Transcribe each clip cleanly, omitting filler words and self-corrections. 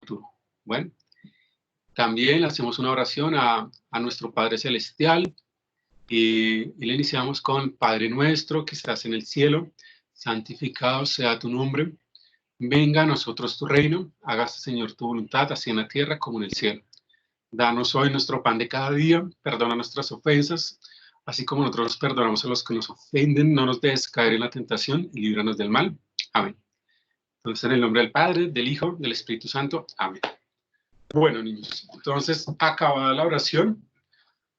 futuro. Bueno, también hacemos una oración a nuestro Padre Celestial y le iniciamos con Padre nuestro que estás en el cielo, santificado sea tu nombre, venga a nosotros tu reino, hágase Señor tu voluntad, así en la tierra como en el cielo. Danos hoy nuestro pan de cada día, perdona nuestras ofensas, así como nosotros perdonamos a los que nos ofenden, no nos dejes caer en la tentación y líbranos del mal. Amén. Entonces, en el nombre del Padre, del Hijo, del Espíritu Santo. Amén. Bueno, niños, entonces, acabada la oración,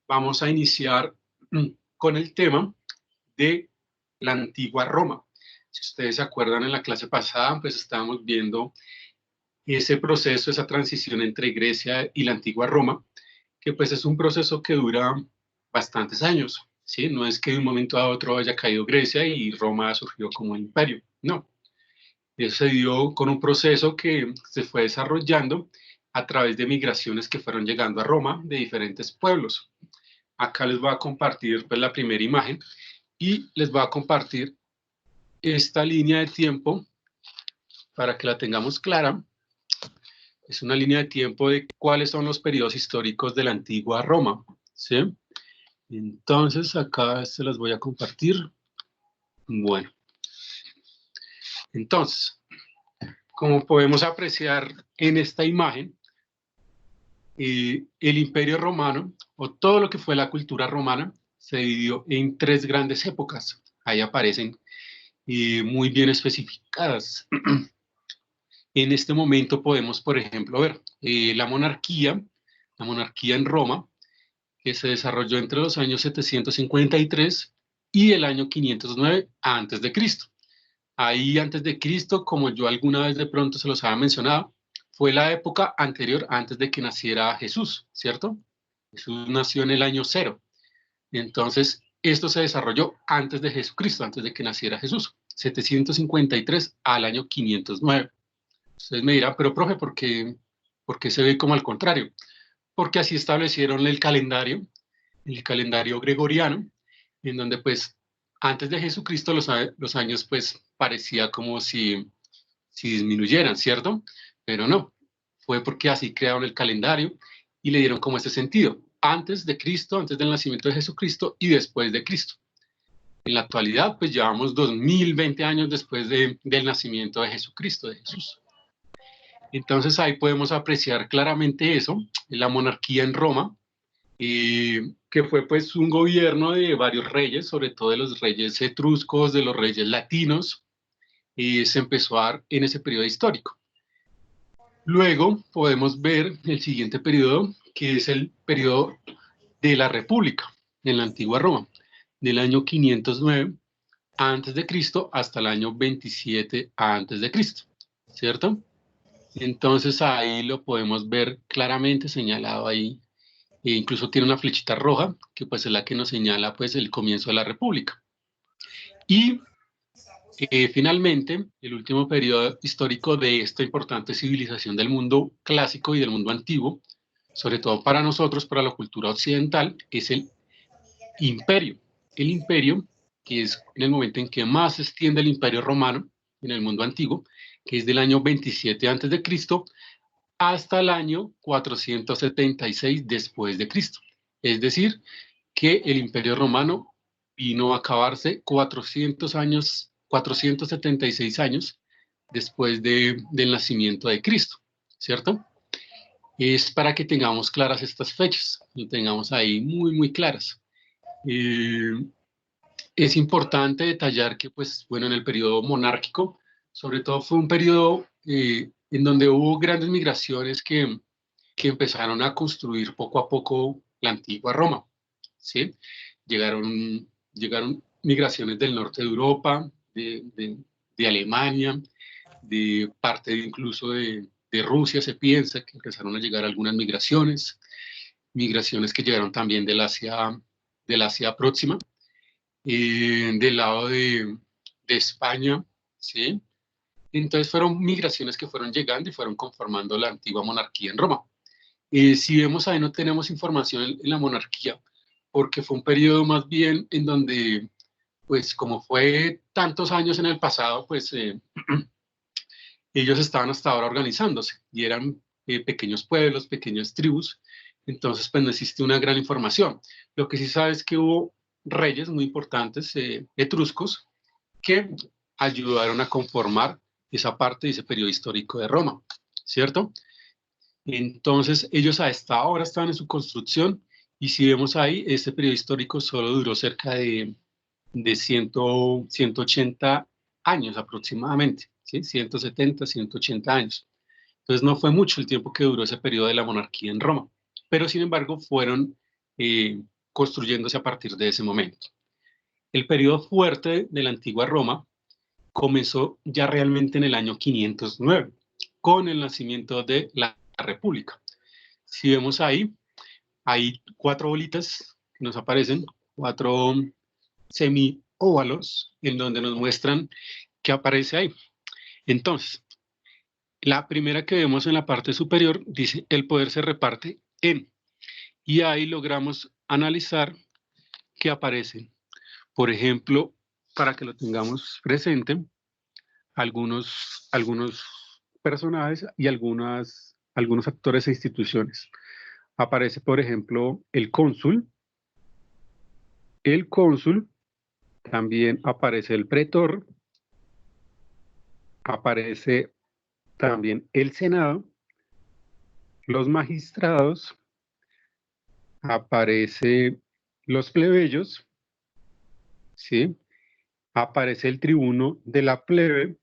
vamos a iniciar con el tema de la antigua Roma. Si ustedes se acuerdan, en la clase pasada, pues estábamos viendo ese proceso, esa transición entre Grecia y la antigua Roma, que pues es un proceso que dura bastantes años, ¿sí? No es que de un momento a otro haya caído Grecia y Roma surgió como imperio, no. Eso se dio con un proceso que se fue desarrollando a través de migraciones que fueron llegando a Roma de diferentes pueblos. Acá les voy a compartir pues, la primera imagen y les voy a compartir esta línea de tiempo para que la tengamos clara. Es una línea de tiempo de cuáles son los periodos históricos de la antigua Roma, ¿sí? Entonces, acá se las voy a compartir. Bueno. Entonces, como podemos apreciar en esta imagen, el Imperio Romano, o todo lo que fue la cultura romana, se dividió en tres grandes épocas. Ahí aparecen muy bien especificadas. En este momento podemos, por ejemplo, ver la monarquía en Roma, que se desarrolló entre los años 753 y el año 509 antes de Cristo. Ahí antes de Cristo, como yo alguna vez de pronto se los había mencionado, fue la época anterior antes de que naciera Jesús, ¿cierto? Jesús nació en el año 0. Entonces, esto se desarrolló antes de Jesucristo, antes de que naciera Jesús, 753 al año 509. Ustedes me dirán, pero profe, ¿por qué se ve como al contrario? Porque así establecieron el calendario gregoriano, en donde pues antes de Jesucristo los años pues parecía como si disminuyeran, ¿cierto? Pero no, fue porque así crearon el calendario y le dieron como ese sentido, antes de Cristo, antes del nacimiento de Jesucristo y después de Cristo. En la actualidad pues llevamos 2020 años después del nacimiento de Jesucristo, de Jesús. Entonces ahí podemos apreciar claramente eso, la monarquía en Roma, que fue pues un gobierno de varios reyes, sobre todo de los reyes etruscos, de los reyes latinos, y se empezó a dar en ese periodo histórico. Luego podemos ver el siguiente periodo, que es el periodo de la República, en la antigua Roma, del año 509 antes de Cristo hasta el año 27 antes de Cristo, ¿cierto? Entonces ahí lo podemos ver claramente señalado ahí. E incluso tiene una flechita roja, que pues es la que nos señala pues el comienzo de la República. Y finalmente, el último periodo histórico de esta importante civilización del mundo clásico y del mundo antiguo, sobre todo para nosotros, para la cultura occidental, es el imperio. El imperio, que es en el momento en que más se extiende el imperio romano en el mundo antiguo, que es del año 27 a.C., hasta el año 476 después de Cristo. Es decir, que el Imperio Romano vino a acabarse 476 años después del nacimiento de Cristo, ¿cierto? Es para que tengamos claras estas fechas, lo tengamos ahí muy, muy claras. Es importante detallar que, pues, bueno, en el periodo monárquico, sobre todo fue un periodo en donde hubo grandes migraciones que empezaron a construir poco a poco la antigua Roma, ¿sí? Llegaron migraciones del norte de Europa, de Alemania, de parte incluso de Rusia, se piensa que empezaron a llegar algunas migraciones que llegaron también del Asia próxima, del lado de España, ¿sí? Entonces fueron migraciones que fueron llegando y fueron conformando la antigua monarquía en Roma. Si vemos ahí no tenemos información en la monarquía, porque fue un periodo más bien en donde, pues como fue tantos años en el pasado, pues ellos estaban hasta ahora organizándose y eran pequeños pueblos, pequeñas tribus. Entonces, pues no existe una gran información. Lo que sí sabes es que hubo reyes muy importantes, etruscos, que ayudaron a conformar esa parte de ese periodo histórico de Roma, ¿cierto? Entonces, ellos a esta hora estaban en su construcción, y si vemos ahí, este periodo histórico solo duró cerca de 180 años aproximadamente, ¿sí? 170, 180 años. Entonces, no fue mucho el tiempo que duró ese periodo de la monarquía en Roma, pero sin embargo fueron construyéndose a partir de ese momento. El periodo fuerte de la antigua Roma comenzó ya realmente en el año 509, con el nacimiento de la República. Si vemos ahí, hay 4 bolitas que nos aparecen, 4 semióvalos, en donde nos muestran qué aparece ahí. Entonces, la primera que vemos en la parte superior dice: el poder se reparte en, y ahí logramos analizar qué aparecen. Por ejemplo, para que lo tengamos presente, algunos personajes y algunos actores e instituciones. Aparece, por ejemplo, el cónsul, también aparece el pretor, aparece también el senado, los magistrados, aparece los plebeyos, ¿sí? Aparece el tribuno de la plebe,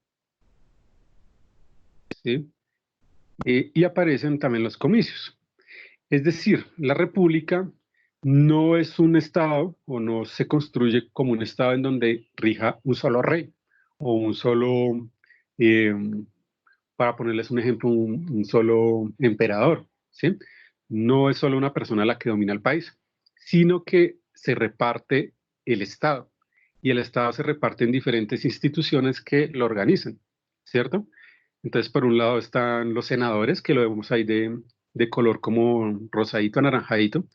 ¿sí? Y aparecen también los comicios. Es decir, la república no es un estado, o no se construye como un estado en donde rija un solo rey o un solo, eh, para ponerles un ejemplo, un solo emperador, ¿sí? No es solo una persona la que domina el país, sino que se reparte el estado, y el estado se reparte en diferentes instituciones que lo organizan, ¿cierto? Entonces, por un lado están los senadores, que lo vemos ahí de color como rosadito, anaranjadito,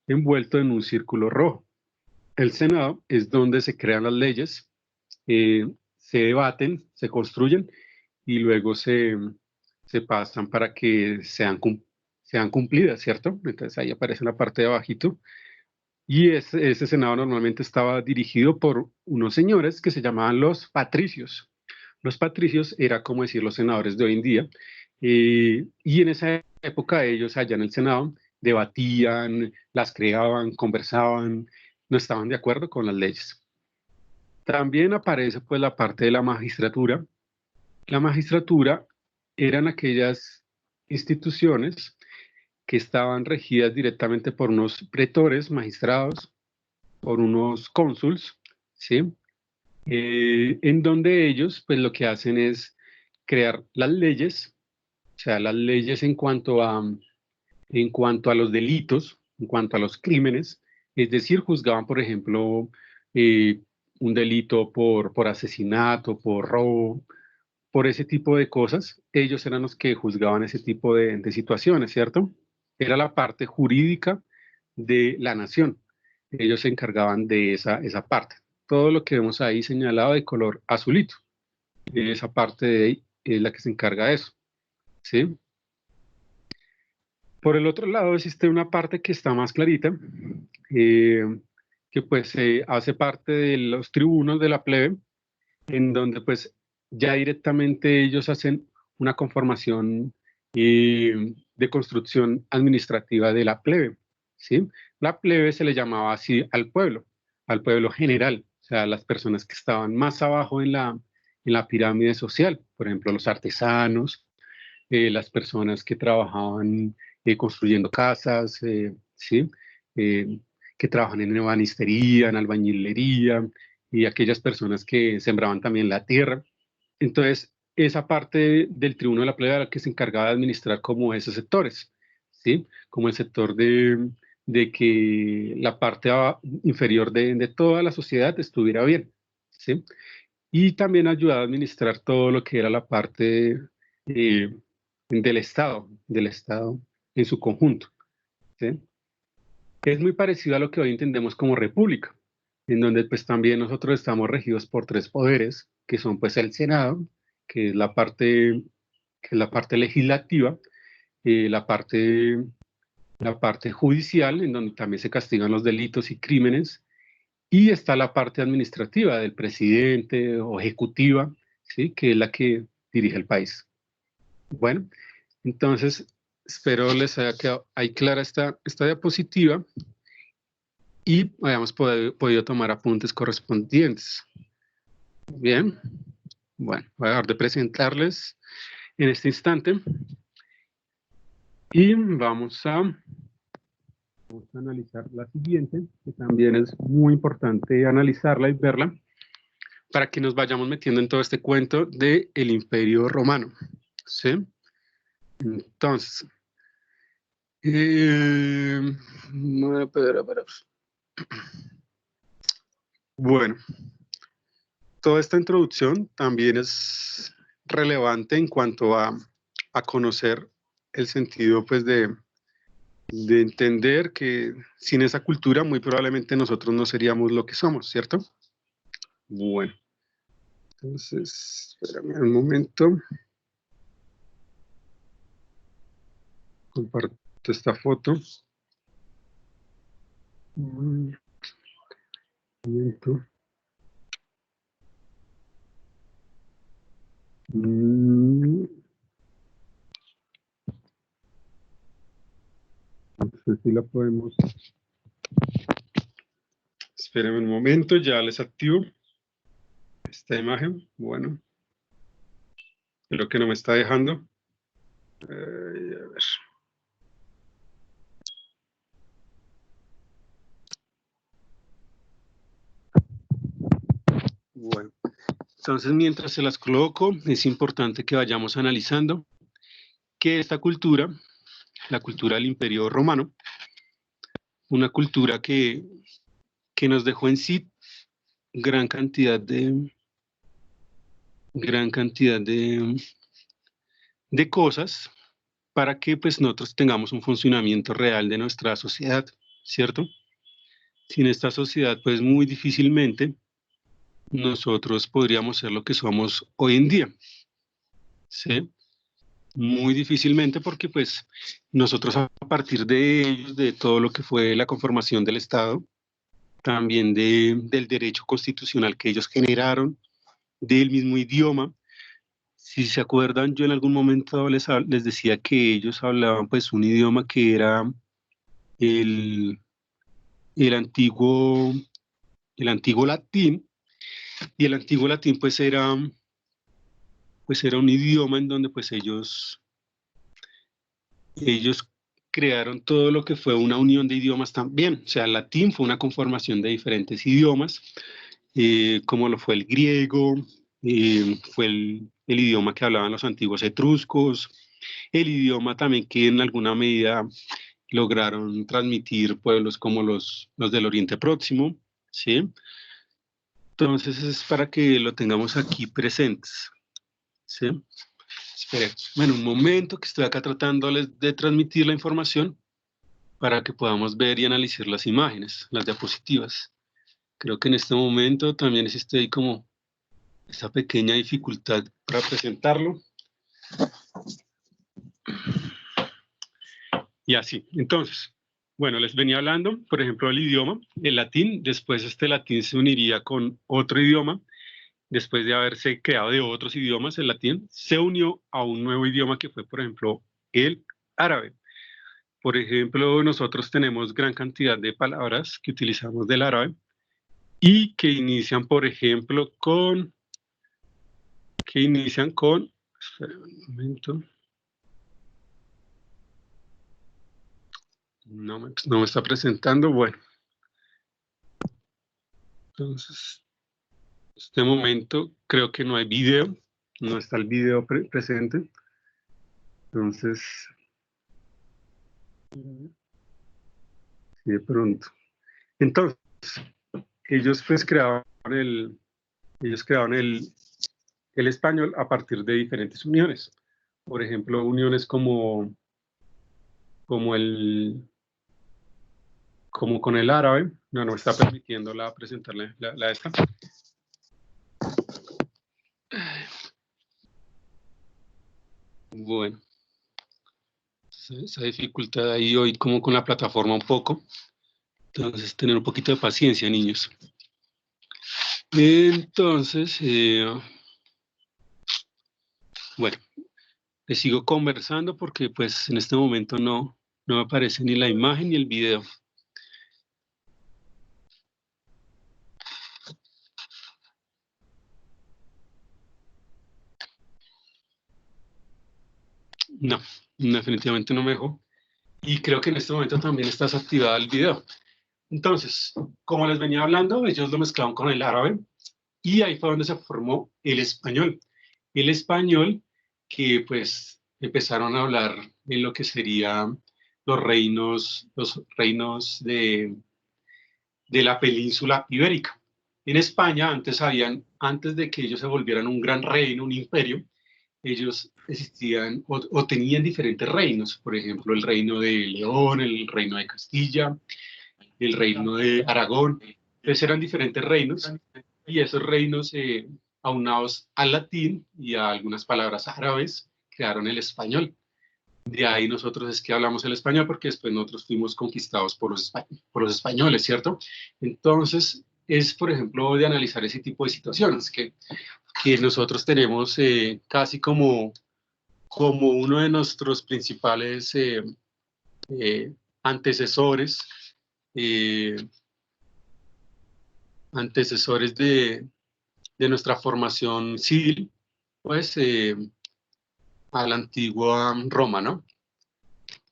envuelto en un círculo rojo. El Senado es donde se crean las leyes, se debaten, se construyen, y luego se pasan para que sean cumplidas, ¿cierto? Entonces ahí aparece en la parte de abajito. Y ese Senado normalmente estaba dirigido por unos señores que se llamaban los patricios. Los patricios era como decir los senadores de hoy en día. Y en esa época ellos allá en el Senado debatían, las creaban, conversaban, no estaban de acuerdo con las leyes. También aparece pues la parte de la magistratura. La magistratura eran aquellas instituciones que estaban regidas directamente por unos pretores, magistrados, por unos cónsuls, ¿sí? En donde ellos, pues lo que hacen es crear las leyes, o sea, las leyes en cuanto a los delitos, en cuanto a los crímenes, es decir, juzgaban, por ejemplo, eh, un delito por asesinato, por robo, por ese tipo de cosas. Ellos eran los que juzgaban ese tipo de situaciones, ¿cierto? Era la parte jurídica de la nación. Ellos se encargaban de esa parte. Todo lo que vemos ahí señalado de color azulito, esa parte de ahí es la que se encarga de eso, ¿sí? Por el otro lado existe una parte que está más clarita, eh, que pues hace parte de los tribunos de la plebe, en donde pues ya directamente ellos hacen una conformación de construcción administrativa de la plebe, ¿sí? La plebe se le llamaba así al pueblo general, o sea, las personas que estaban más abajo en la pirámide social, por ejemplo, los artesanos, las personas que trabajaban construyendo casas, ¿sí? Eh, que trabajan en ebanistería, en albañilería, y aquellas personas que sembraban también la tierra. Entonces, esa parte del tribuno de la plebe era la que se encargaba de administrar como esos sectores, ¿sí? Como el sector de que la parte inferior de toda la sociedad estuviera bien, ¿sí? Y también ayudaba a administrar todo lo que era la parte eh, del Estado en su conjunto, ¿sí? Es muy parecido a lo que hoy entendemos como república, en donde pues también nosotros estamos regidos por 3 poderes, que son pues el Senado, que es la parte legislativa, la parte judicial, en donde también se castigan los delitos y crímenes, y está la parte administrativa del presidente o ejecutiva, ¿sí? Que es la que dirige el país. Bueno, entonces espero les haya quedado ahí clara esta diapositiva y hayamos podido tomar apuntes correspondientes. Bien, bueno, voy a dejar de presentarles en este instante y vamos a analizar la siguiente, que también es muy importante analizarla y verla para que nos vayamos metiendo en todo este cuento del Imperio Romano. ¿Sí? Entonces, bueno, toda esta introducción también es relevante en cuanto a conocer el sentido pues de entender que sin esa cultura muy probablemente nosotros no seríamos lo que somos, ¿cierto? Bueno, entonces, espérame un momento. Comparto esta foto. Un momento. No sé si la podemos. Espérenme un momento, ya les activo esta imagen. Bueno, creo que no me está dejando. A ver. Bueno, entonces mientras se las coloco, es importante que vayamos analizando que esta cultura, la cultura del Imperio Romano, una cultura que nos dejó en sí gran cantidad de cosas para que pues nosotros tengamos un funcionamiento real de nuestra sociedad, ¿cierto? Sin esta sociedad pues muy difícilmente nosotros podríamos ser lo que somos hoy en día, ¿sí? Muy difícilmente porque pues nosotros a partir de ellos, de todo lo que fue la conformación del Estado, también del derecho constitucional que ellos generaron, del mismo idioma. Si se acuerdan, yo en algún momento les decía que ellos hablaban pues un idioma que era el, el antiguo, el antiguo latín, y el antiguo latín pues era un idioma en donde pues ellos crearon todo lo que fue una unión de idiomas también. O sea, el latín fue una conformación de diferentes idiomas, como lo fue el griego, fue el idioma que hablaban los antiguos etruscos, el idioma también que en alguna medida lograron transmitir pueblos como los del Oriente Próximo, ¿sí? Entonces es para que lo tengamos aquí presentes, ¿sí? Esperen, bueno, un momento que estoy acá tratándoles de transmitir la información para que podamos ver y analizar las imágenes, las diapositivas. Creo que en este momento también existe ahí como esa pequeña dificultad para presentarlo. Y así, entonces, bueno, les venía hablando, por ejemplo, del idioma, el latín, después este latín se uniría con otro idioma, después de haberse creado de otros idiomas, el latín se unió a un nuevo idioma que fue, por ejemplo, el árabe. Por ejemplo, nosotros tenemos gran cantidad de palabras que utilizamos del árabe y que inician, por ejemplo, espera un momento, no me está presentando, bueno, entonces, en este momento creo que no hay video, no está el video presente, entonces, sí, de pronto. Entonces, ellos pues ellos crearon el español a partir de diferentes uniones. Por ejemplo, uniones como como con el árabe, no me está permitiendo presentarle la esta. Bueno, Esa dificultad ahí hoy como con la plataforma un poco. Entonces, tener un poquito de paciencia, niños. Entonces, bueno, les sigo conversando porque pues en este momento no me aparece ni la imagen ni el video. No, definitivamente no me dejó. Y creo que en este momento también está desactivado el video. Entonces, como les venía hablando, ellos lo mezclaron con el árabe y ahí fue donde se formó el español. El español que pues empezaron a hablar en lo que serían los reinos de la península ibérica. En España, antes de que ellos se volvieran un gran reino, un imperio, ellos existían o tenían diferentes reinos, por ejemplo, el reino de León, el reino de Castilla, el reino de Aragón. Entonces eran diferentes reinos y esos reinos, aunados al latín y a algunas palabras árabes, crearon el español. De ahí nosotros es que hablamos el español porque después nosotros fuimos conquistados por los españoles, ¿cierto? Entonces es, por ejemplo, de analizar ese tipo de situaciones que nosotros tenemos casi como uno de nuestros principales eh, antecesores, eh, antecesores de nuestra formación civil, pues a la antigua Roma, ¿no?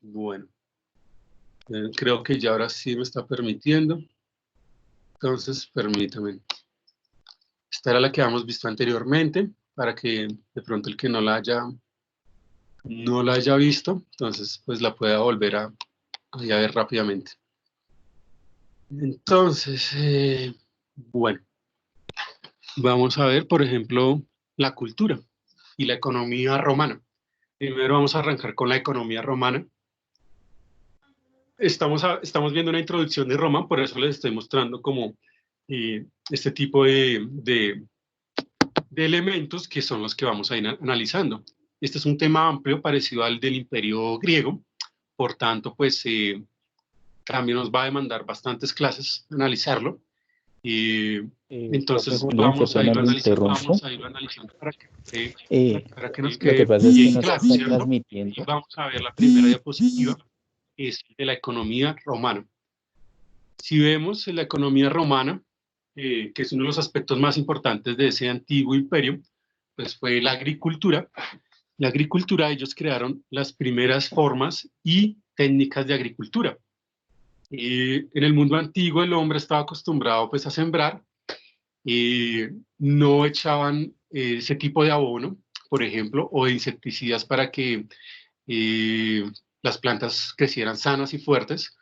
Bueno, creo que ya ahora sí me está permitiendo. Entonces, permítame. Esta era la que habíamos visto anteriormente, para que de pronto el que no la haya visto, entonces pues la pueda volver a ver rápidamente. Entonces, bueno, vamos a ver, por ejemplo, la cultura y la economía romana. Primero vamos a arrancar con la economía romana. Estamos viendo una introducción de Roma, por eso les estoy mostrando como este tipo de elementos que son los que vamos a ir analizando. Este es un tema amplio parecido al del Imperio griego, por tanto, pues también nos va a demandar bastantes clases analizarlo. Profe Entonces Julián, qué pena lo interrumpo. vamos a irlo analizando para que nos Lo que quede pasa es que bien no se claro, está ¿cierto? Y transmitiendo. vamos a ver la primera diapositiva, es de la economía romana. Si vemos la economía romana, que es uno de los aspectos más importantes de ese antiguo imperio, pues fue la agricultura. La agricultura, ellos crearon las primeras formas y técnicas de agricultura. En el mundo antiguo el hombre estaba acostumbrado pues a sembrar, no echaban ese tipo de abono, por ejemplo, o de insecticidas para que las plantas crecieran sanas y fuertes.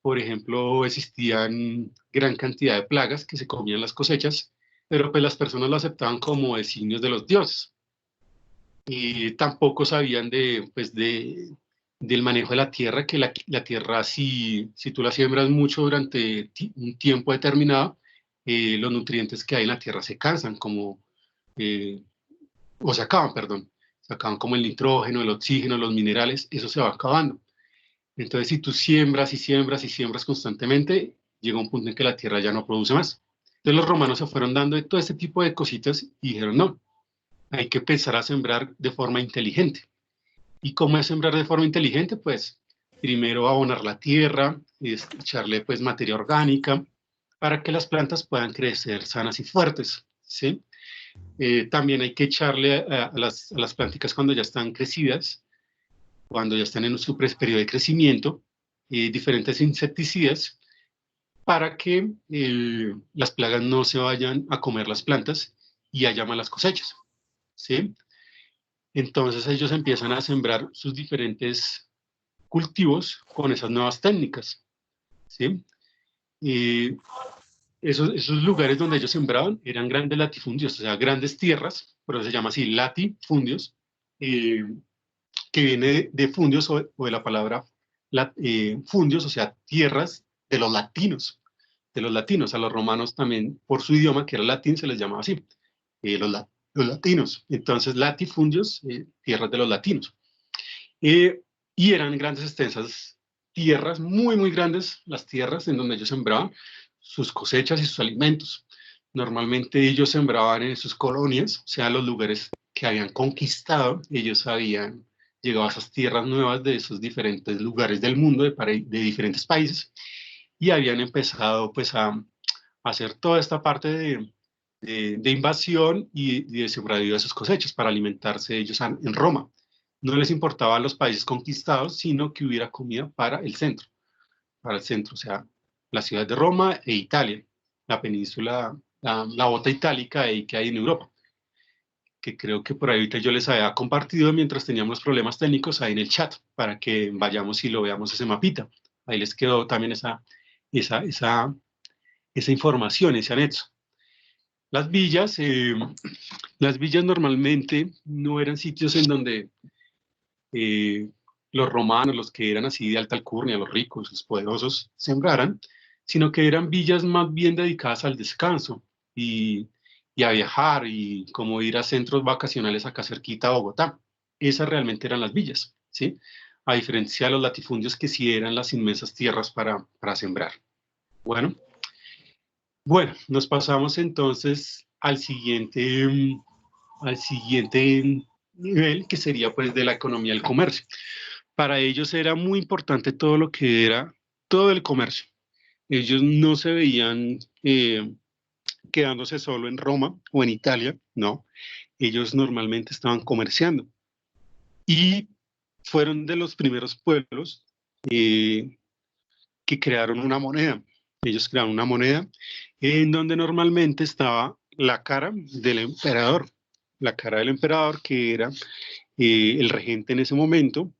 Por ejemplo, existían gran cantidad de plagas que se comían las cosechas, pero pues las personas lo aceptaban como designios de los dioses. Y tampoco sabían del manejo de la tierra, que la tierra, si tú la siembras mucho durante un tiempo determinado, los nutrientes que hay en la tierra se cansan, eh, o se acaban, perdón, se acaban como el nitrógeno, el oxígeno, los minerales, eso se va acabando. Entonces, si tú siembras y siembras y siembras constantemente, llega un punto en que la tierra ya no produce más. Entonces, los romanos se fueron dando de todo este tipo de cositas y dijeron, no, hay que empezar a sembrar de forma inteligente. ¿Y cómo es sembrar de forma inteligente? Pues primero abonar la tierra, echarle pues materia orgánica para que las plantas puedan crecer sanas y fuertes, ¿sí? También hay que echarle a las plánticas cuando ya están crecidas, cuando ya están en su periodo de crecimiento, diferentes insecticidas para que las plagas no se vayan a comer las plantas y haya malas cosechas, ¿sí? Entonces ellos empiezan a sembrar sus diferentes cultivos con esas nuevas técnicas, ¿sí? Y esos lugares donde ellos sembraban eran grandes latifundios, o sea, grandes tierras, por eso se llama así, latifundios, eh, que viene de fundios o de la palabra fundios, o sea, tierras de los latinos. A los romanos también, por su idioma, que era latín, se les llamaba así, los latinos. Entonces, latifundios, tierras de los latinos. y eran grandes, extensas tierras, muy, muy grandes, las tierras en donde ellos sembraban sus cosechas y sus alimentos. Normalmente ellos sembraban en sus colonias, o sea, los lugares que habían conquistado, ellos habían llegado a esas tierras nuevas de esos diferentes lugares del mundo, de diferentes países, y habían empezado pues a hacer toda esta parte de invasión y de sembradío de sus cosechas para alimentarse ellos en Roma. No les importaban los países conquistados, sino que hubiera comida para el centro, o sea, la ciudad de Roma e Italia, la península, la bota itálica ahí que hay en Europa, que creo que por ahí ahorita yo les había compartido mientras teníamos problemas técnicos ahí en el chat, para que vayamos y lo veamos ese mapita. Ahí les quedó también esa, esa, esa información, ese anexo. Las villas, las villas normalmente no eran sitios en donde eh, los romanos, los que eran así de alta alcurnia, los ricos, los poderosos, sembraran, sino que eran villas más bien dedicadas al descanso y a viajar y como ir a centros vacacionales acá cerquita a Bogotá. Esas realmente eran las villas, ¿sí? A diferencia de los latifundios que sí eran las inmensas tierras para sembrar. Bueno, bueno, nos pasamos entonces al siguiente nivel, que sería pues de la economía del comercio. Para ellos era muy importante todo lo que era todo el comercio. Ellos no se veían quedándose solo en Roma o en Italia, no. Ellos normalmente estaban comerciando y fueron de los primeros pueblos eh, que crearon una moneda. Ellos crearon una moneda en donde normalmente estaba la cara del emperador, la cara del emperador que era el regente en ese momento,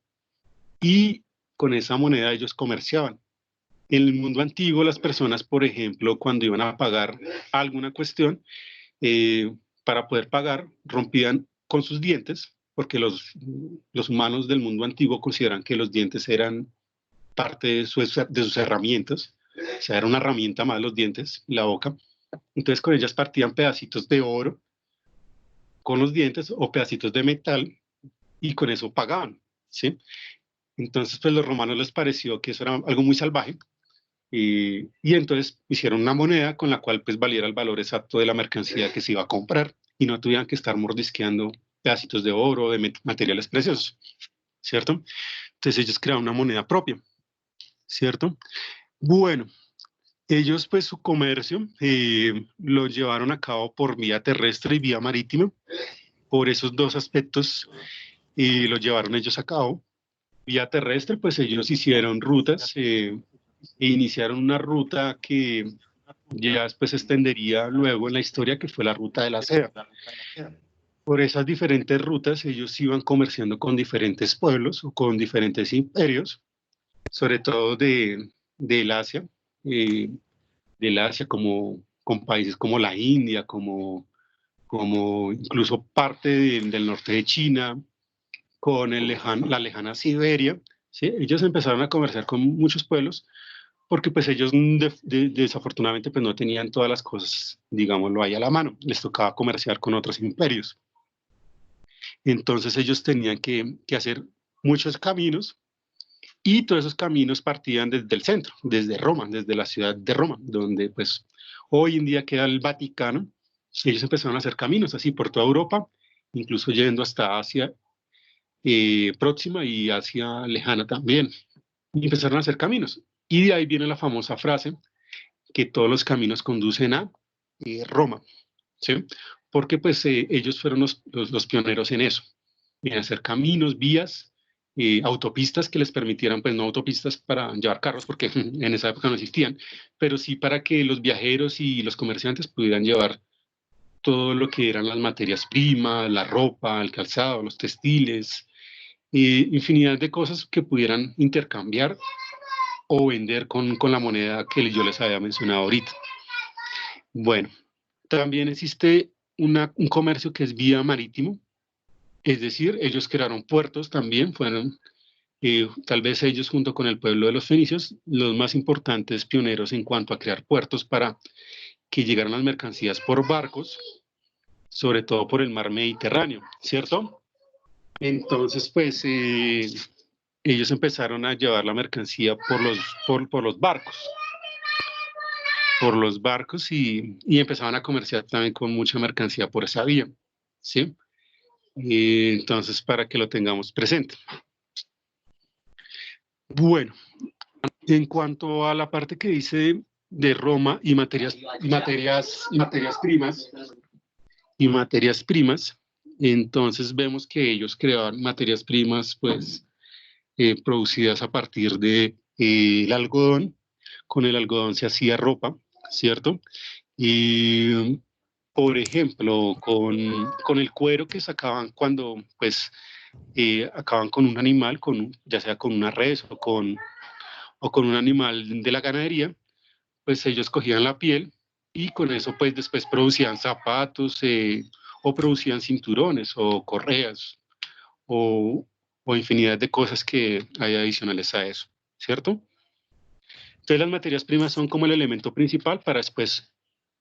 y con esa moneda ellos comerciaban. En el mundo antiguo, las personas, por ejemplo, cuando iban a pagar alguna cuestión, eh, para poder pagar, rompían con sus dientes, porque los humanos del mundo antiguo consideran que los dientes eran parte de sus herramientas, o sea, era una herramienta más los dientes, la boca. Entonces con ellas partían pedacitos de oro con los dientes o pedacitos de metal y con eso pagaban, ¿sí? Entonces, pues los romanos les pareció que eso era algo muy salvaje y entonces hicieron una moneda con la cual pues valiera el valor exacto de la mercancía que se iba a comprar y no tuvieran que estar mordisqueando pedacitos de oro o de materiales preciosos, ¿cierto? Entonces ellos crearon una moneda propia, ¿cierto? Bueno, ellos pues su comercio lo llevaron a cabo por vía terrestre y vía marítima, por esos dos aspectos lo llevaron ellos a cabo. Vía terrestre pues ellos hicieron rutas e iniciaron una ruta que ya después se extendería luego en la historia, que fue la ruta de la seda. Por esas diferentes rutas ellos iban comerciando con diferentes pueblos o con diferentes imperios, sobre todo del Asia, eh, del Asia como con países como la India, como incluso parte del norte de China, con la lejana Siberia. ¿Sí? Ellos empezaron a comerciar con muchos pueblos porque pues ellos desafortunadamente pues no tenían todas las cosas, digámoslo ahí a la mano, les tocaba comerciar con otros imperios. Entonces ellos tenían que hacer muchos caminos y todos esos caminos partían desde el centro, desde Roma, desde la ciudad de Roma, donde pues hoy en día queda el Vaticano. Ellos empezaron a hacer caminos así por toda Europa, incluso yendo hasta Asia próxima y Asia lejana también. Y empezaron a hacer caminos. Y de ahí viene la famosa frase que todos los caminos conducen a Roma, ¿sí? Porque pues ellos fueron los pioneros en eso, en hacer caminos, vías, autopistas que les permitieran, pues no autopistas para llevar carros, porque en esa época no existían, pero sí para que los viajeros y los comerciantes pudieran llevar todo lo que eran las materias primas, la ropa, el calzado, los textiles, infinidad de cosas que pudieran intercambiar o vender con la moneda que yo les había mencionado ahorita. Bueno, también existe un comercio que es vía marítimo, es decir, ellos crearon puertos también, fueron tal vez ellos junto con el pueblo de los fenicios, los más importantes pioneros en cuanto a crear puertos para que llegaran las mercancías por barcos, sobre todo por el mar Mediterráneo, ¿cierto? Entonces, pues ellos empezaron a llevar la mercancía por los barcos. Y empezaban a comerciar también con mucha mercancía por esa vía, ¿sí? Entonces, para que lo tengamos presente. Bueno, en cuanto a la parte que dice de Roma y materias primas, entonces vemos que ellos creaban materias primas, pues, producidas a partir de el algodón. Con el algodón se hacía ropa, ¿cierto? Y, por ejemplo, con el cuero que sacaban cuando, pues, acaban con un animal, ya sea con una res o con un animal de la ganadería, pues ellos cogían la piel y con eso pues después producían zapatos o producían cinturones o correas o, o infinidad de cosas que hay adicionales a eso, ¿cierto? Entonces las materias primas son como el elemento principal para después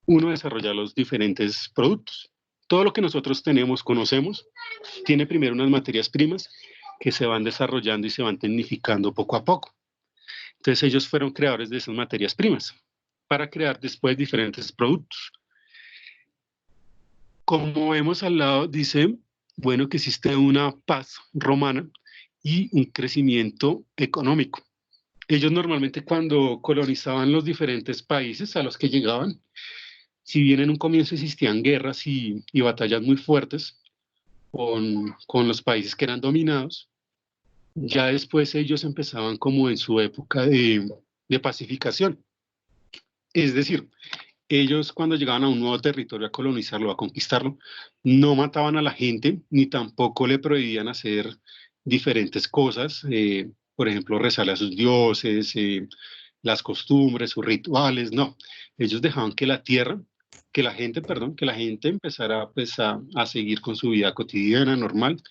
uno desarrollar los diferentes productos. Todo lo que nosotros tenemos, conocemos, tiene primero unas materias primas que se van desarrollando y se van tecnificando poco a poco. Entonces ellos fueron creadores de esas materias primas para crear después diferentes productos. Como vemos al lado, dice, bueno, que existe una paz romana y un crecimiento económico. Ellos normalmente cuando colonizaban los diferentes países a los que llegaban, si bien en un comienzo existían guerras y batallas muy fuertes con los países que eran dominados, ya después ellos empezaban como en su época de pacificación. Es decir, ellos cuando llegaban a un nuevo territorio a colonizarlo, a conquistarlo, no mataban a la gente, ni tampoco le prohibían hacer diferentes cosas, por ejemplo, rezarle a sus dioses, las costumbres, sus rituales, no. Ellos dejaban que que la gente empezara pues, a seguir con su vida cotidiana, normal.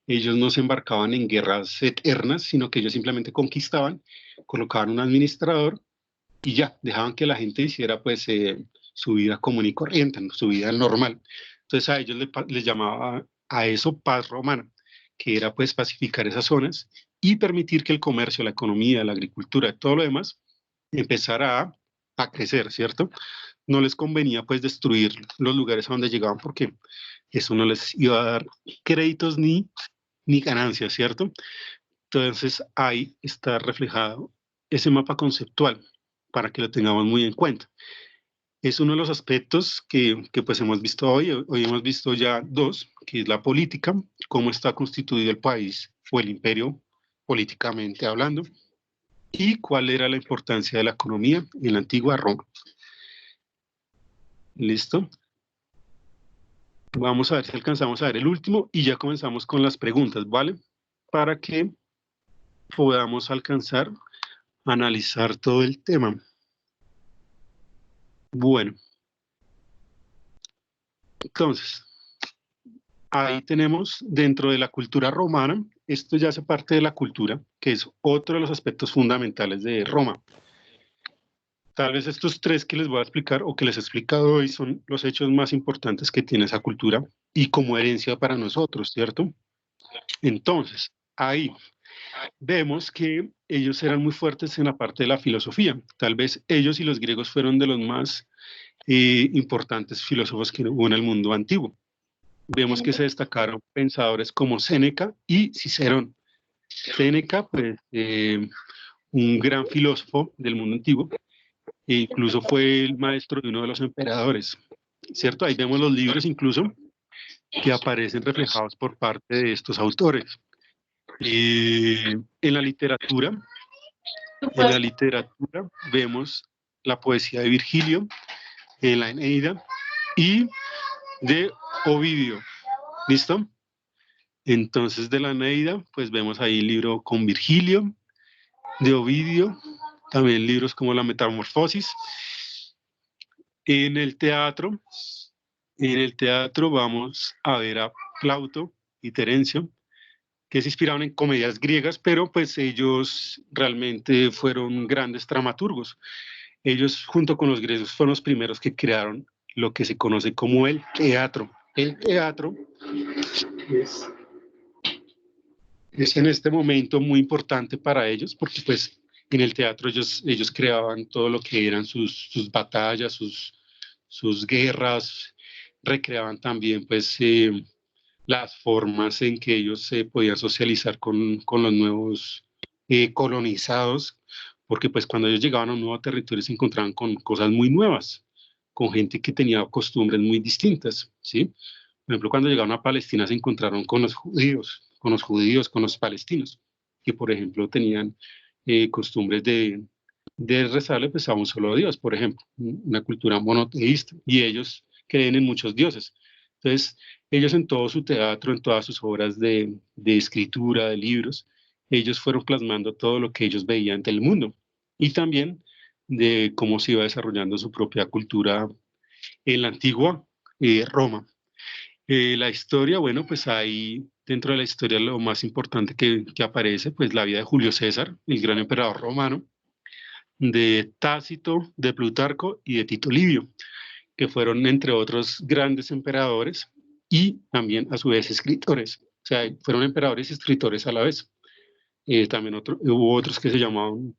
Ellos no se embarcaban en guerras eternas, sino que ellos simplemente conquistaban, colocaban un administrador y ya, dejaban que la gente hiciera pues su vida común y corriente, ¿no? Su vida normal. Entonces a ellos les llamaba a eso paz romana, que era pues pacificar esas zonas y permitir que el comercio, la economía, la agricultura, todo lo demás empezara a crecer, ¿cierto? No les convenía pues destruir los lugares a donde llegaban porque eso no les iba a dar créditos ni ganancias, ¿cierto? Entonces ahí está reflejado ese mapa conceptual para que lo tengamos muy en cuenta. Es uno de los aspectos que pues hemos visto hoy. Hoy hemos visto ya dos, que es la política, cómo está constituido el país o el imperio políticamente hablando, y cuál era la importancia de la economía en la antigua Roma. ¿Listo? Vamos a ver si alcanzamos a ver el último y ya comenzamos con las preguntas, ¿vale? Para que podamos alcanzar a analizar todo el tema. Bueno, entonces, ahí tenemos dentro de la cultura romana, esto ya hace parte de la cultura, que es otro de los aspectos fundamentales de Roma. Tal vez estos tres que les voy a explicar o que les he explicado hoy son los hechos más importantes que tiene esa cultura y como herencia para nosotros, ¿cierto? Entonces, ahí vemos que ellos eran muy fuertes en la parte de la filosofía. Tal vez ellos y los griegos fueron de los más importantes filósofos que hubo en el mundo antiguo. Vemos que se destacaron pensadores como Séneca y Cicerón. Séneca, pues, un gran filósofo del mundo antiguo, e incluso fue el maestro de uno de los emperadores, ¿cierto? Ahí vemos los libros incluso que aparecen reflejados por parte de estos autores. En la literatura vemos la poesía de Virgilio, la Eneida y de Ovidio. ¿Listo? Entonces de la Eneida, pues vemos ahí el libro con Virgilio, de Ovidio, también libros como La Metamorfosis. En el teatro vamos a ver a Plauto y Terencio, que se inspiraron en comedias griegas, pero pues ellos realmente fueron grandes dramaturgos. Ellos, junto con los griegos, fueron los primeros que crearon lo que se conoce como el teatro. El teatro es es en este momento muy importante para ellos, porque pues en el teatro ellos creaban todo lo que eran sus batallas, sus guerras, recreaban también pues las formas en que ellos se podían socializar con los nuevos colonizados, porque pues cuando ellos llegaban a un nuevo territorio se encontraban con cosas muy nuevas, con gente que tenía costumbres muy distintas, ¿sí? Por ejemplo, cuando llegaron a Palestina se encontraron con los palestinos, que por ejemplo tenían costumbres de rezarle pues a un solo Dios, por ejemplo, una cultura monoteísta, y ellos creen en muchos dioses. Entonces, ellos en todo su teatro, en todas sus obras de escritura, de libros, ellos fueron plasmando todo lo que ellos veían del mundo y también de cómo se iba desarrollando su propia cultura en la antigua Roma. La historia, bueno, pues ahí dentro de la historia lo más importante que aparece, pues la vida de Julio César, el gran emperador romano, de Tácito, de Plutarco y de Tito Livio, que fueron entre otros grandes emperadores y también a su vez escritores. O sea, fueron emperadores y escritores a la vez. También hubo otros que se llamaban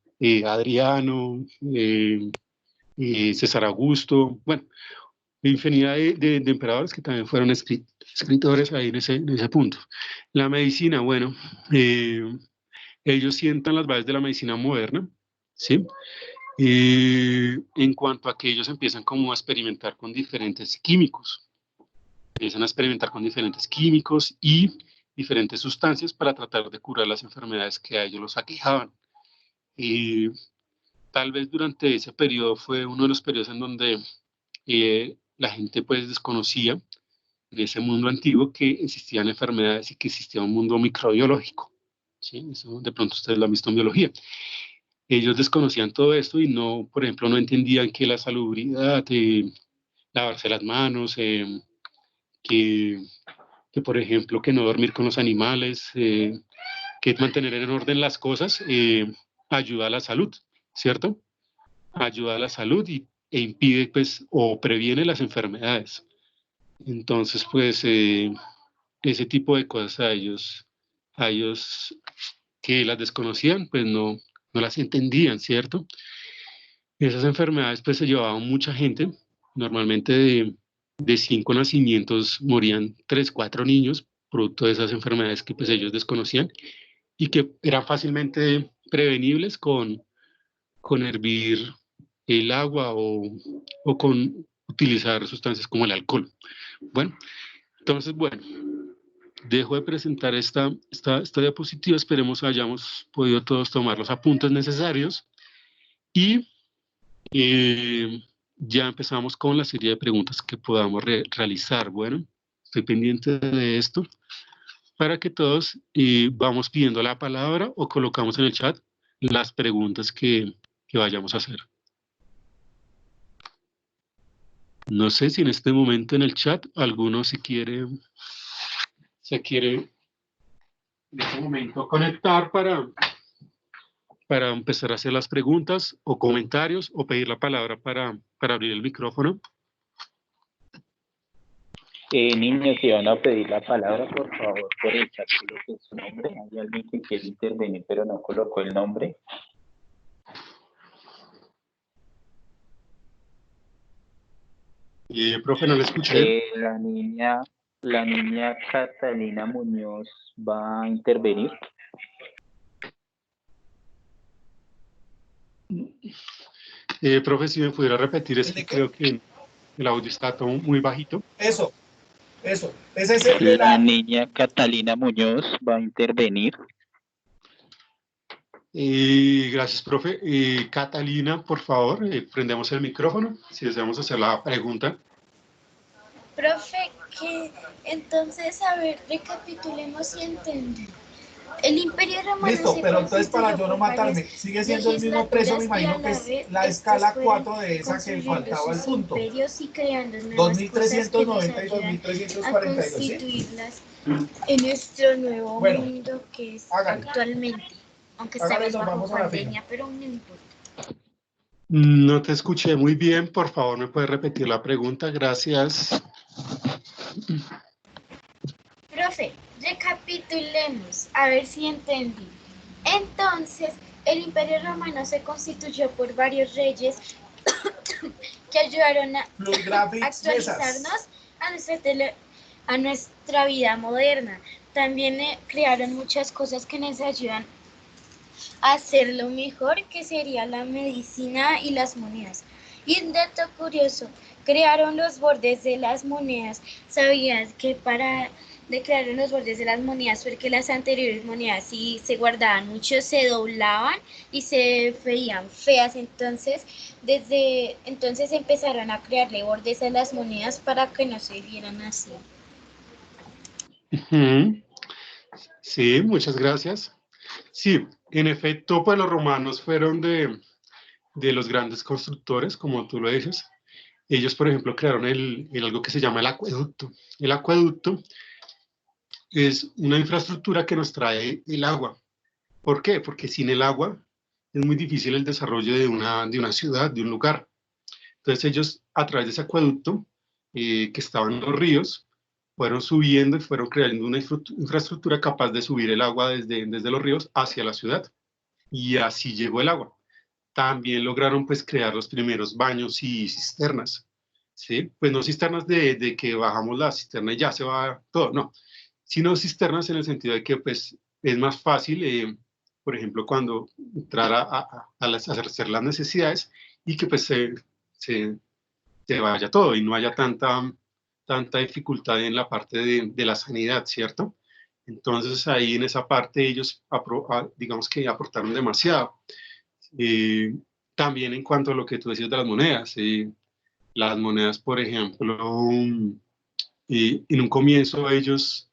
Adriano, César Augusto, bueno, infinidad de emperadores que también fueron escritores ahí en ese punto. La medicina, bueno, ellos sientan las bases de la medicina moderna, ¿sí? En cuanto a que ellos empiezan como a experimentar con diferentes químicos, empiezan a experimentar con diferentes químicos y diferentes sustancias para tratar de curar las enfermedades que a ellos los aquejaban. Y tal vez durante ese periodo fue uno de los periodos en donde la gente pues desconocía en ese mundo antiguo que existían enfermedades y que existía un mundo microbiológico. ¿Sí? Eso de pronto ustedes lo han visto en biología. Ellos desconocían todo esto y no, por ejemplo, no entendían que la salubridad, lavarse las manos, que, por ejemplo, que no dormir con los animales, que mantener en orden las cosas, ayuda a la salud, ¿cierto? Ayuda a la salud e impide, pues, o previene las enfermedades. Entonces, pues, ese tipo de cosas a ellos que las desconocían, pues no las entendían, ¿cierto? Esas enfermedades, pues, se llevaban mucha gente, normalmente de 5 nacimientos morían 3, 4 niños, producto de esas enfermedades que pues ellos desconocían y que eran fácilmente prevenibles con hervir el agua o con utilizar sustancias como el alcohol. Bueno, entonces, bueno, dejo de presentar esta diapositiva, esperemos hayamos podido todos tomar los apuntes necesarios y ya empezamos con la serie de preguntas que podamos realizar. Bueno, estoy pendiente de esto para que todos vamos pidiendo la palabra o colocamos en el chat las preguntas que vayamos a hacer. No sé si en este momento en el chat alguno se quiere en este momento conectar para empezar a hacer las preguntas o comentarios o pedir la palabra para abrir el micrófono. Niños, si van a pedir la palabra, por favor, por el chat coloquen su nombre. Hay alguien que quiere intervenir, pero no colocó el nombre. Profe, no le escuché. La niña Catalina Muñoz va a intervenir. Profe, si me pudiera repetir, es que creo que el audio está todo muy bajito. Eso. Ese es el de La niña Catalina Muñoz va a intervenir. Gracias, profe. Catalina, por favor, prendemos el micrófono si deseamos hacer la pregunta. Profe, que entonces, a ver, recapitulemos y entendemos. El Imperio Romano. Listo, pero entonces para yo no matarme, sigue siendo el mismo precio, me imagino que es la escala 4 de esa que faltaba el punto. 2390 y 2342, ¿sí? En nuestro nuevo mundo que es actualmente. Aunque estamos bajo pandemia, pero no importa. No te escuché muy bien, por favor, ¿me puedes repetir la pregunta? Gracias. Profe, Recapitulemos, a ver si entendí. Entonces, el Imperio Romano se constituyó por varios reyes que ayudaron a actualizarnos a nuestra vida moderna. También crearon muchas cosas que nos ayudan a hacerlo mejor, que sería la medicina y las monedas. Y un dato curioso, crearon los bordes de las monedas. ¿Sabías que crearon los bordes de las monedas porque las anteriores monedas, si se guardaban mucho, se doblaban y se veían feas? Entonces, desde entonces empezaron a crearle bordes a las monedas para que no se vieran así. Sí, muchas gracias. Sí, en efecto, pues los romanos fueron de los grandes constructores, como tú lo dices. Ellos, por ejemplo, crearon algo que se llama el acueducto. El acueducto es una infraestructura que nos trae el agua. ¿Por qué? Porque sin el agua es muy difícil el desarrollo de una ciudad, de un lugar. Entonces ellos, a través de ese acueducto, que estaban en los ríos, fueron subiendo y fueron creando una infraestructura capaz de subir el agua desde los ríos hacia la ciudad. Y así llegó el agua. También lograron pues crear los primeros baños y cisternas, ¿sí? Pues no cisternas de que bajamos la cisterna y ya se va todo, no, sino cisternas en el sentido de que pues es más fácil, por ejemplo, cuando entrar a hacer las necesidades y que pues se vaya todo y no haya tanta dificultad en la parte de la sanidad, ¿cierto? Entonces ahí en esa parte ellos, digamos que aportaron demasiado. También en cuanto a lo que tú decías de las monedas, por ejemplo, en un comienzo ellos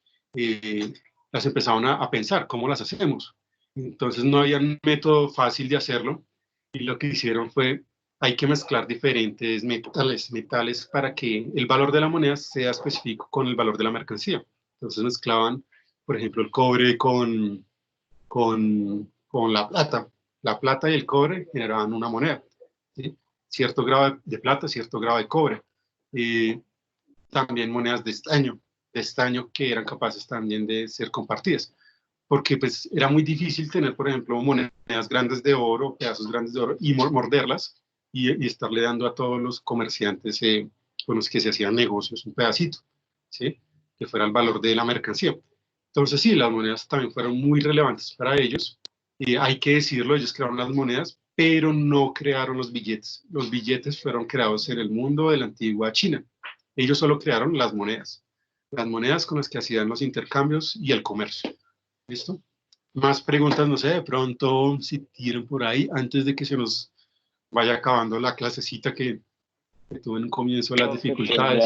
las empezaron a pensar, ¿cómo las hacemos? Entonces no había un método fácil de hacerlo y lo que hicieron fue, hay que mezclar diferentes metales para que el valor de la moneda sea específico con el valor de la mercancía. Entonces mezclaban, por ejemplo, el cobre con la plata y el cobre generaban una moneda, ¿sí? Cierto grado de plata, cierto grado de cobre. También monedas de estaño que eran capaces también de ser compartidas, porque pues era muy difícil tener, por ejemplo, monedas grandes de oro, pedazos grandes de oro, y morderlas y estarle dando a todos los comerciantes con los que se hacían negocios un pedacito, ¿sí? Que fuera el valor de la mercancía. Entonces sí, las monedas también fueron muy relevantes para ellos. Hay que decirlo, ellos crearon las monedas, pero no crearon los billetes. Los billetes fueron creados en el mundo de la antigua China. Ellos solo crearon las monedas con las que hacían los intercambios y el comercio. ¿Listo? Más preguntas, no sé, de pronto, si tienen por ahí, antes de que se nos vaya acabando la clasecita que tuvo en un comienzo las dificultades.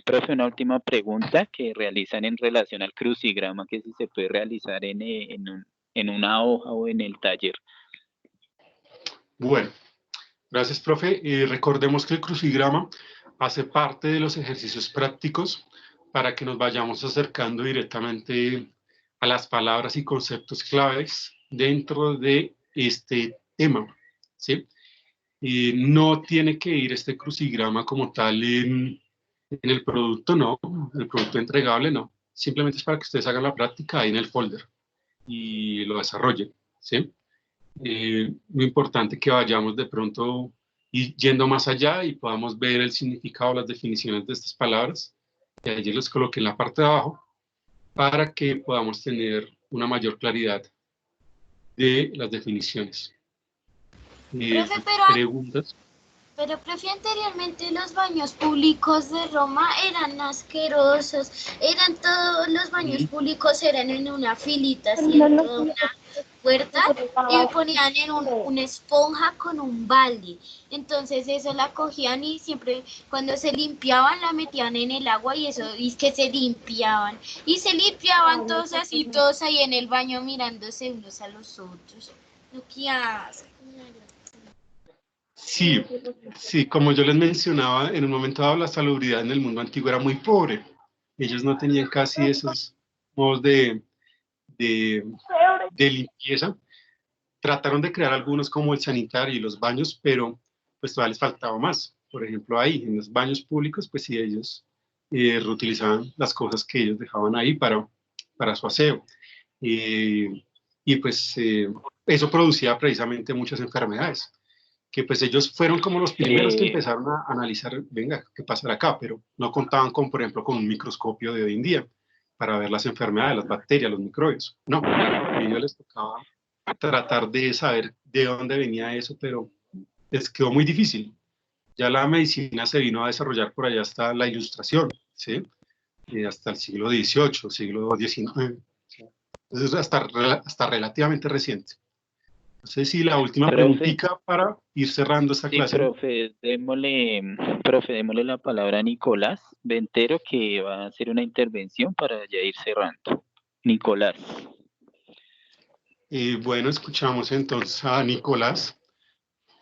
Profe, una última pregunta que realizan en relación al crucigrama, que si se puede realizar en una hoja o en el taller. Bueno, gracias, profe. Recordemos que el crucigrama hace parte de los ejercicios prácticos para que nos vayamos acercando directamente a las palabras y conceptos claves dentro de este tema, ¿sí? No tiene que ir este crucigrama como tal en el producto, no, en el producto entregable, no. Simplemente es para que ustedes hagan la práctica ahí en el folder y lo desarrollen, ¿sí? Muy importante que vayamos de pronto yendo más allá y podamos ver el significado, las definiciones de estas palabras, que allí los coloqué en la parte de abajo, para que podamos tener una mayor claridad de las definiciones. Profe, preguntas. Pero profe, anteriormente los baños públicos de Roma eran asquerosos. Todos los baños públicos eran en una filita, así en toda una puerta, y ponían en una esponja con un balde. Entonces eso la cogían y siempre cuando se limpiaban la metían en el agua y eso, y que se limpiaban. Y se limpiaban todos así, todos ahí en el baño mirándose unos a los otros. No, qué asco. Sí, sí, como yo les mencionaba, en un momento dado la salubridad en el mundo antiguo era muy pobre. Ellos no tenían casi esos modos de limpieza. Trataron de crear algunos como el sanitario y los baños, pero pues todavía les faltaba más. Por ejemplo, ahí en los baños públicos, pues sí, ellos reutilizaban las cosas que ellos dejaban ahí para su aseo. Y pues eso producía precisamente muchas enfermedades, que pues ellos fueron como los primeros que empezaron a analizar, venga, ¿qué pasa acá? Pero no contaban con, por ejemplo, con un microscopio de hoy en día para ver las enfermedades, las bacterias, los microbios. No, a ellos les tocaba tratar de saber de dónde venía eso, pero les quedó muy difícil. Ya la medicina se vino a desarrollar por allá hasta la ilustración, ¿sí? Hasta el siglo XVIII, siglo XIX. Entonces, hasta relativamente reciente. No sé si la última preguntita para ir cerrando esta clase. Profe, démosle la palabra a Nicolás Ventero, que va a hacer una intervención para ya ir cerrando. Nicolás. Bueno, escuchamos entonces a Nicolás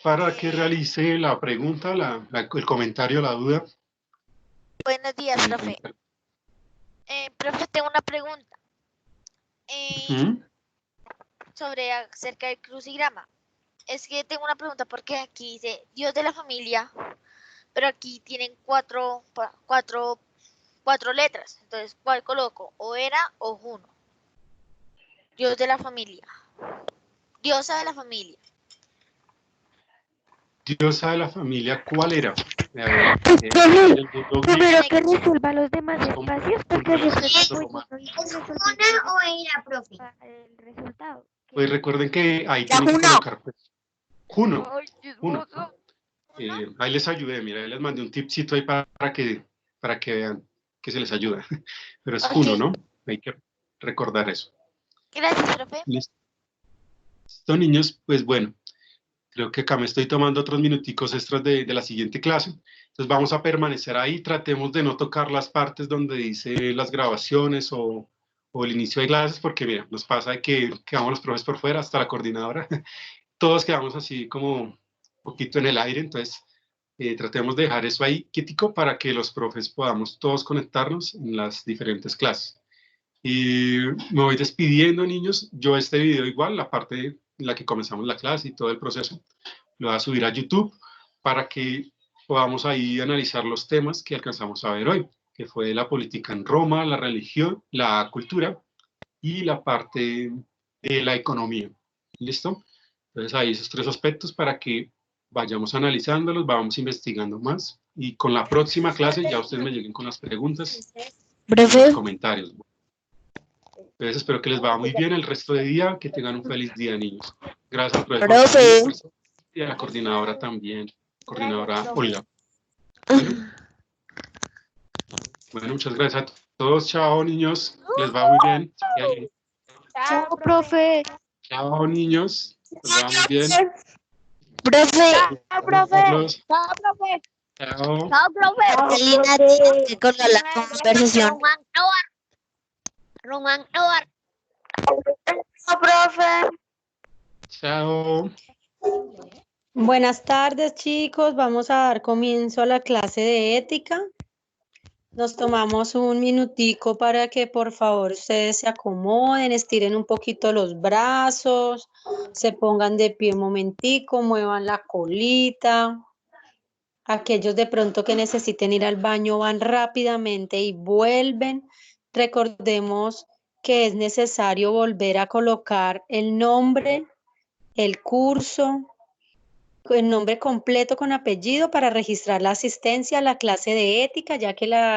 para que realice la pregunta, el comentario, la duda. Buenos días, profe. Profe, tengo una pregunta. Sobre acerca del crucigrama. Es que tengo una pregunta porque aquí dice Dios de la familia, pero aquí tienen cuatro letras. Entonces, ¿cuál coloco? ¿O era o Juno? Dios de la familia. Diosa de la familia. Diosa de la familia, ¿cuál era? Primero que resuelva los demás espacios porque ¿Es Juno o era, profe? El resultado. Pues recuerden que ahí tienen que colocar pues, Juno. Ahí les ayudé, mira, ahí les mandé un tipcito ahí para que vean que se les ayuda. Pero es Juno, ¿no? Hay que recordar eso. Gracias, profe. Listo, niños, pues bueno, creo que acá me estoy tomando otros minuticos extras de la siguiente clase. Entonces vamos a permanecer ahí, tratemos de no tocar las partes donde dice las grabaciones o el inicio de clases, porque mira, nos pasa que quedamos los profes por fuera, hasta la coordinadora, todos quedamos así como un poquito en el aire, entonces tratemos de dejar eso ahí quietico para que los profes podamos todos conectarnos en las diferentes clases. Y me voy despidiendo, niños. Yo este video igual, la parte en la que comenzamos la clase y todo el proceso, lo voy a subir a YouTube para que podamos ahí analizar los temas que alcanzamos a ver hoy, que fue la política en Roma, la religión, la cultura y la parte de la economía. ¿Listo? Entonces ahí esos tres aspectos para que vayamos analizándolos, vamos investigando más y con la próxima clase ya ustedes me lleguen con las preguntas y los comentarios. Entonces espero que les vaya muy bien el resto de día, que tengan un feliz día, niños. Gracias al profesor y a la coordinadora también, coordinadora Olga. Bueno, muchas gracias a todos. Chao, niños. Les va muy bien. Chao, profe. Chao, niños. Les va muy bien. Profe. Chao, profe. Chao, profe. Chao. Chao, profe. Linaré con la conversación. Román Novar. Chao, profe. Chao. Buenas tardes, chicos. Vamos a dar comienzo a la clase de ética. Nos tomamos un minutico para que por favor ustedes se acomoden, estiren un poquito los brazos, se pongan de pie un momentico, muevan la colita. Aquellos de pronto que necesiten ir al baño van rápidamente y vuelven. Recordemos que es necesario volver a colocar el nombre, el curso, el nombre completo con apellido para registrar la asistencia a la clase de ética, ya que la